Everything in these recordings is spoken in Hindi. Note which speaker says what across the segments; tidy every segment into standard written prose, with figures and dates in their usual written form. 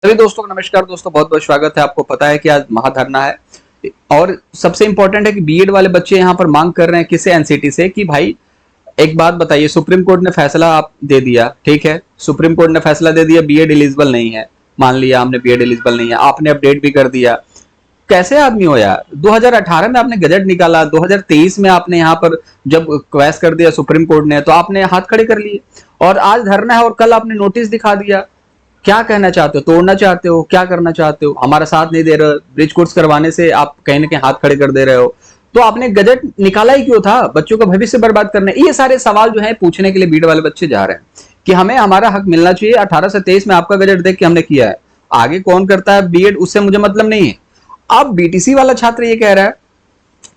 Speaker 1: सभी दोस्तों को नमस्कार। दोस्तों बहुत बहुत स्वागत है। आपको पता है कि आज महाधरना है और सबसे इंपॉर्टेंट है कि बीएड वाले बच्चे यहाँ पर मांग कर रहे हैं किसे, एनसीटी से, कि भाई एक बात बताइए, सुप्रीम कोर्ट ने फैसला आप दे दिया, ठीक है, सुप्रीम कोर्ट ने फैसला दे दिया बीएड एलिजिबल नहीं है, मान लिया हमने बीएड एलिजिबल नहीं है, आपने अपडेट भी कर दिया। कैसे आदमी हो यार? 2018 में आपने गजट निकाला, 2023 में आपने यहाँ पर जब क्वेश्चन कर दिया सुप्रीम कोर्ट ने तो आपने हाथ खड़े कर लिए और आज धरना है और कल आपने नोटिस दिखा दिया। क्या कहना चाहते हो? तोड़ना चाहते हो? क्या करना चाहते हो? हमारा साथ नहीं दे रहे, ब्रिज कोर्स करवाने से आप कहीं ना कहीं हाथ खड़े कर दे रहे हो। तो आपने गजट निकाला ही क्यों था? बच्चों का भविष्य बर्बाद करने। ये सारे सवाल जो है पूछने के लिए बीएड वाले बच्चे जा रहे हैं कि हमें हमारा हक मिलना चाहिए। 18 से 23 में आपका गजट देख के हमने किया है, आगे कौन करता है बीएड उससे मुझे मतलब नहीं है। अब बीटीसी वाला छात्र ये कह रहा है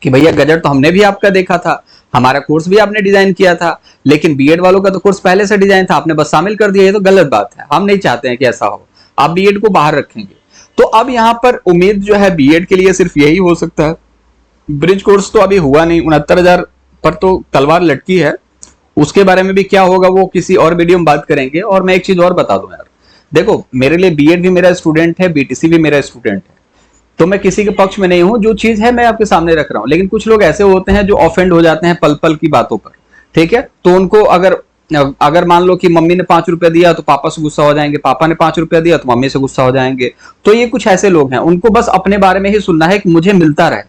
Speaker 1: कि भैया गजट तो हमने भी आपका देखा था, हमारा कोर्स भी आपने डिजाइन किया था, लेकिन बीएड वालों का तो कोर्स पहले से डिजाइन था, आपने बस शामिल कर दिया। ये तो गलत बात है, हम नहीं चाहते हैं कि ऐसा हो, आप बीएड को बाहर रखेंगे। तो अब यहाँ पर उम्मीद जो है बीएड के लिए सिर्फ यही हो सकता है। ब्रिज कोर्स तो अभी हुआ नहीं, 69,000 पर तो तलवार लटकी है, उसके बारे में भी क्या होगा वो किसी और वीडियो में बात करेंगे। और मैं एक चीज और बता दूं यार, देखो मेरे लिए बीएड भी मेरा स्टूडेंट है, बीटीसी भी मेरा स्टूडेंट है, तो मैं किसी के पक्ष में नहीं हूं, जो चीज है मैं आपके सामने रख रहा हूं। लेकिन कुछ लोग ऐसे होते हैं जो ऑफेंड हो जाते हैं पल पल की बातों पर, ठीक है, तो उनको अगर मान लो कि मम्मी ने 5 रुपया दिया तो पापा से गुस्सा हो जाएंगे, पापा ने 5 रुपया दिया तो मम्मी से गुस्सा हो जाएंगे। तो ये कुछ ऐसे लोग हैं, उनको बस अपने बारे में ही सुनना है कि मुझे मिलता रहे,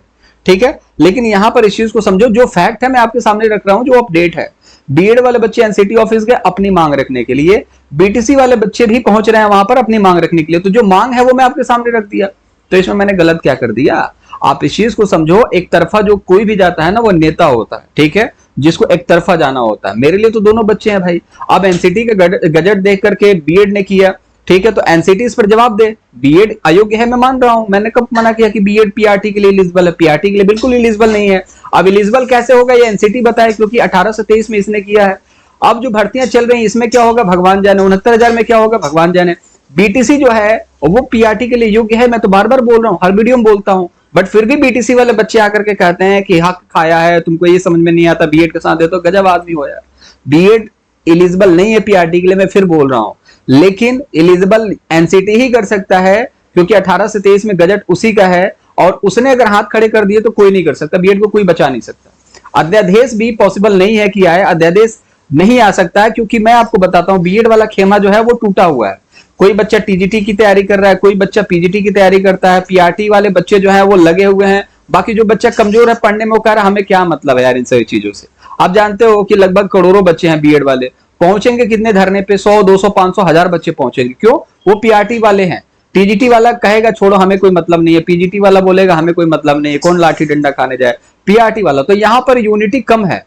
Speaker 1: ठीक है। लेकिन यहां पर इस चीज को समझो, जो फैक्ट है मैं आपके सामने रख रहा हूं, जो अपडेट है। बीएड वाले बच्चे एनसीटी ऑफिस गए अपनी मांग रखने के लिए, बीटीसी वाले बच्चे भी पहुंच रहे हैं वहां पर अपनी मांग रखने के लिए। तो जो मांग है वो मैं आपके सामने रख दिया, तो इसमें मैंने गलत क्या कर दिया? आप इस चीज को समझो, एक तरफा जो कोई भी जाता है ना वो नेता होता है, ठीक है, जिसको एक तरफा जाना होता है। मेरे लिए तो दोनों बच्चे हैं भाई। अब एनसीटी का गजट देख करके बीएड ने किया, ठीक है, तो एनसीटी इस पर जवाब दे। बीएड अयोग्य है मैं मान रहा हूं, मैंने कब मना किया कि बीएड पीआरटी के लिए एलिजिबल है? पीआरटी के लिए बिल्कुल एलिजिबल नहीं है। अब एलिजिबल कैसे होगा ये एनसीटी बताए, क्योंकि 18 से 23 में इसने किया है। अब जो भर्तियां चल रही हैं इसमें क्या होगा भगवान जाने, 69,000 में क्या होगा भगवान जाने। बीटीसी जो है वो पीआरटी के लिए योग्य है, मैं तो बार बार बोल रहा हूँ, हर वीडियो में बोलता हूँ, बट फिर भी बीटीसी वाले बच्चे आकर के कहते हैं कि हक खाया है, तुमको ये समझ में नहीं आता, बीएड के साथ दे। तो गजब आदमी हो यार। बीएड एलिजिबल नहीं है पीआरटी के लिए, मैं फिर बोल रहा हूं, लेकिन एलिजिबल एनसीटी ही कर सकता है, क्योंकि 18 से 23 में गजट उसी का है और उसने अगर हाथ खड़े कर दिए तो कोई नहीं कर सकता, बीएड को कोई बचा नहीं सकता। अध्यादेश भी पॉसिबल नहीं है कि आए, अध्यादेश नहीं आ सकता है, क्योंकि मैं आपको बताता हूं बीएड वाला खेमा जो है वो टूटा हुआ है। कोई बच्चा टीजीटी की तैयारी कर रहा है, कोई बच्चा पीजीटी की तैयारी करता है, पीआरटी वाले बच्चे जो है वो लगे हुए हैं, बाकी जो बच्चा कमजोर है पढ़ने में वो कह रहा है हमें क्या मतलब है यार इन सभी चीजों से। आप जानते हो कि लगभग करोड़ों बच्चे हैं बीएड वाले, पहुंचेंगे कितने धरने पे? 100, 200, 500, 1000 बच्चे पहुंचेंगे। क्यों? वो पीआरटी वाले हैं। टीजीटी वाला कहेगा छोड़ो हमें कोई मतलब नहीं है, पीजीटी वाला बोलेगा हमें कोई मतलब नहीं है, कौन लाठी डंडा खाने जाए। पीआरटी वाला तो यहां पर यूनिटी कम है,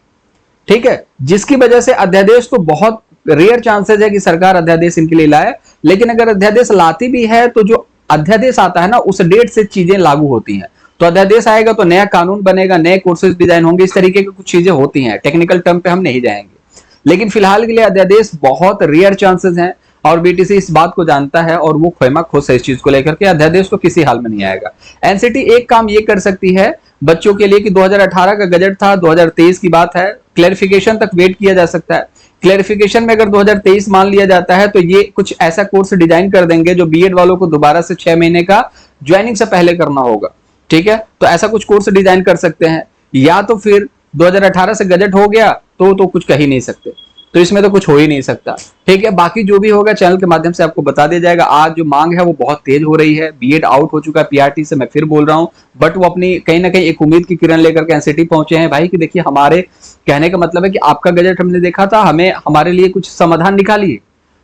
Speaker 1: ठीक है, जिसकी वजह से अध्यादेश तो बहुत रेयर चांसेस है कि सरकार अध्यादेश इनके लिए लाए। लेकिन अगर अध्यादेश लाती भी है तो जो अध्यादेश आता है ना उस डेट से चीजें लागू होती हैं। तो अध्यादेश आएगा तो नया कानून बनेगा, नए कोर्सेज डिजाइन होंगे, इस तरीके की कुछ चीजें होती हैं। टेक्निकल टर्म पे हम नहीं जाएंगे, लेकिन फिलहाल के लिए अध्यादेश बहुत रेयर चांसेस हैं और बीटीसी इस बात को जानता है और वो खेमा खुश है इस चीज को लेकर के। अध्यादेश तो किसी हाल में नहीं आएगा। एनसीटी एक काम ये कर सकती है बच्चों के लिए कि 2018 का गजट था, 2023 की बात है, क्लैरिफिकेशन तक वेट किया जा सकता है। क्लैरिफिकेशन में अगर 2023 मान लिया जाता है तो ये कुछ ऐसा कोर्स डिजाइन कर देंगे जो बीएड वालों को दोबारा से 6 महीने का ज्वाइनिंग से पहले करना होगा, ठीक है, तो ऐसा कुछ कोर्स डिजाइन कर सकते हैं। या तो फिर 2018 से गजट हो गया तो कुछ कह ही नहीं सकते, तो इसमें तो कुछ हो ही नहीं सकता, ठीक है। बाकी जो भी होगा चैनल के माध्यम से आपको बता दिया जाएगा। आज जो मांग है वो बहुत तेज हो रही है, बीएड आउट हो चुका है पीआरटी से, मैं फिर बोल रहा हूं, बट वो अपनी कहीं ना कहीं एक उम्मीद की किरण लेकर के एनसीटी पहुंचे हैं भाई कि देखिए हमारे कहने का मतलब है कि आपका गजट हमने देखा था, हमें हमारे लिए कुछ समाधान निकालिए।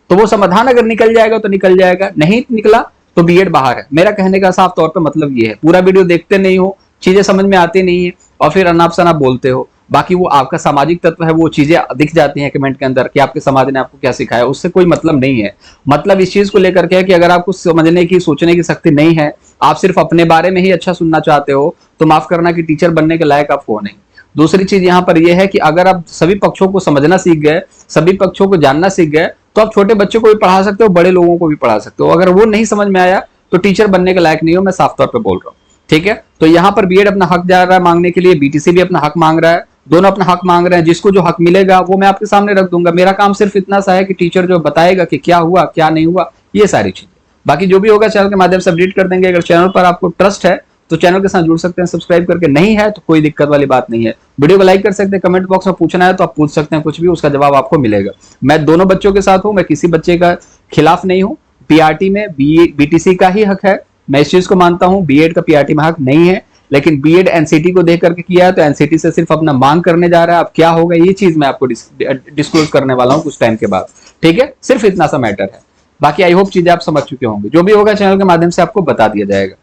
Speaker 1: तो वो समाधान अगर निकल जाएगा तो निकल जाएगा, नहीं निकला तो बीएड बाहर है। मेरा कहने का साफ तौर पर मतलब ये है। पूरा वीडियो देखते नहीं हो, चीजें समझ में आती नहीं है और फिर अनाप शनाप बोलते हो। बाकी वो आपका सामाजिक तत्व है, वो चीजें दिख जाती हैं कमेंट के अंदर कि आपके समाज ने आपको क्या सिखाया, उससे कोई मतलब नहीं है। मतलब इस चीज को लेकर के है कि अगर आपको समझने की सोचने की शक्ति नहीं है, आप सिर्फ अपने बारे में ही अच्छा सुनना चाहते हो, तो माफ करना कि टीचर बनने के लायक आप हो नहीं। दूसरी चीज यहाँ पर यह है कि अगर आप सभी पक्षों को समझना सीख गए, सभी पक्षों को जानना सीख गए, तो आप छोटे बच्चों को भी पढ़ा सकते हो, बड़े लोगों को भी पढ़ा सकते हो। अगर वो नहीं समझ में आया तो टीचर बनने के लायक नहीं हो, मैं साफ तौर पर बोल रहा हूँ, ठीक है। तो यहाँ पर बीएड अपना हक जा रहा है मांगने के लिए, बीटीसी भी अपना हक मांग रहा है, दोनों अपना हक मांग रहे हैं। जिसको जो हक मिलेगा वो मैं आपके सामने रख दूंगा। मेरा काम सिर्फ इतना सा है कि टीचर जो बताएगा कि क्या हुआ क्या नहीं हुआ, ये सारी चीजें। बाकी जो भी होगा चैनल के माध्यम से अपडेट कर देंगे। अगर चैनल पर आपको ट्रस्ट है तो चैनल के साथ जुड़ सकते हैं सब्सक्राइब करके, नहीं है तो कोई दिक्कत वाली बात नहीं है। वीडियो को लाइक कर सकते हैं, कमेंट बॉक्स में पूछना है तो आप पूछ सकते हैं कुछ भी, उसका जवाब आपको मिलेगा। मैं दोनों बच्चों के साथ हूं, मैं किसी बच्चे का खिलाफ नहीं हूं। पीआरटी में बीटीसी का ही हक है, मैं इस चीज को मानता हूं। बीएड का पीआरटी में हक नहीं है, लेकिन बीएड एनसीटी को देख करके किया है तो एनसीटी से सिर्फ अपना मांग करने जा रहा है। अब क्या होगा ये चीज मैं आपको डिस्क्लोज करने वाला हूं कुछ टाइम के बाद, ठीक है। सिर्फ इतना सा मैटर है, बाकी आई होप चीजें आप समझ चुके होंगे। जो भी होगा चैनल के माध्यम से आपको बता दिया जाएगा।